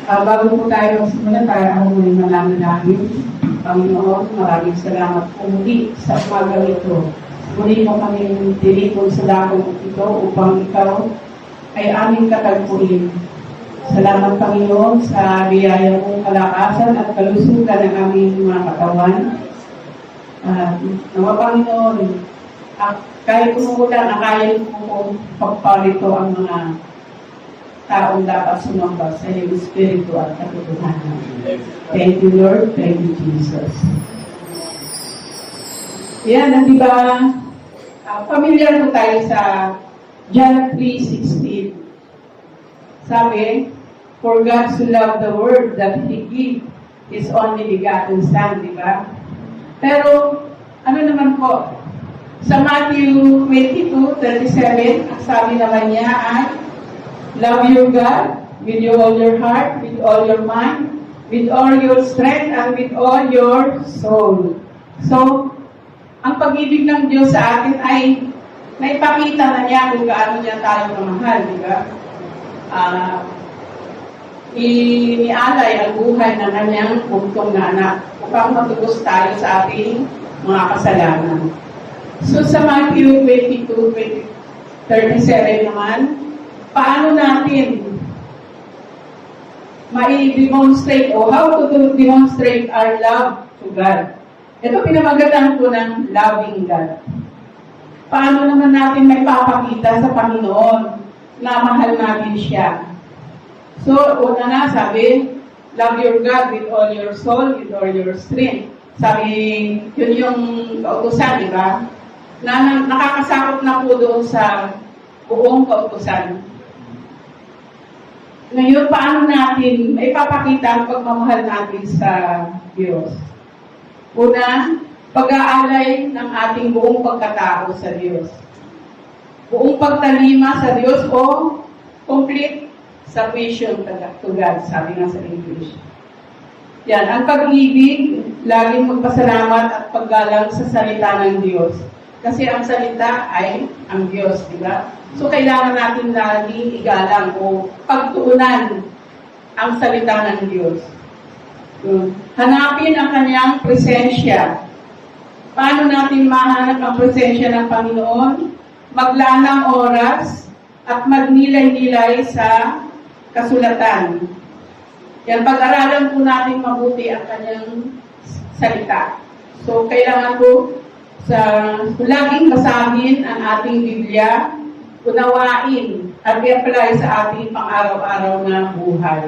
Bago po tayo magsimula, ako muli manalangin namin. Panginoon, maraming salamat po muli sa umaga ito. Muli mo kami tinipon sa dakong ito upang ikaw ay aming katagpuin. Salamat, Panginoon, sa biyaya mong kalakasan at kalusugan ng aming mga katawan. Nawa, Panginoon, kahit umuulan, akayin mo pagparito ang mga taong dapat sumamba sa iyong Espiritu at katotohanan. Thank you, Lord. Thank you, Jesus. Yan, di ba? Familiar po tayo sa John 3:16. Sabi, for God so loved the world that He gave His only begotten Son, di ba? Pero, ano naman po, sa Matthew 22:37, ang sabi naman niya ay, love your God with all your heart, with all your mind, with all your strength, and with all your soul. So, ang pag-ibig ng Diyos sa atin ay naipakita na niya kung gaano niya tayo kamahal, di ba? Inialay ang buhay ng kanyang buktong na anak upang matubos tayo sa ating mga kasalanan. So, sa Matthew 22:37 naman, paano natin ma-demonstrate o how to demonstrate our love to God? Ito pinamagatan ko ng loving God. Paano naman natin may papakita sa Panginoon na mahal natin siya? So, una na, sabi, love your God with all your soul, with all your strength. Sabi, yun yung kautusan, di ba? Na nakakasakot na po doon sa buong kautusan. Ngayon, paano natin ipapakita ang pagmamahal natin sa Diyos? Una, pag-aalay ng ating buong pagkatao sa Diyos. Buong pagtalima sa Diyos o complete submission to God, sabi nga sa English. Yan, ang pag-ibig, laging magpasalamat at paggalang sa salita ng Diyos. Kasi ang salita ay ang Diyos, di ba? So, kailangan natin laging igalang o pagtuunan ang salita ng Diyos. Hanapin ang kanyang presensya. Paano natin mahanap ang presensya ng Panginoon? Maglaan ng oras at magnilay-nilay sa kasulatan. Yan, pag-aralan po natin mabuti ang kanyang salita. So, kailangan po laging basahin ang ating Biblia, unawain at i-apply sa ating pang-araw-araw na buhay.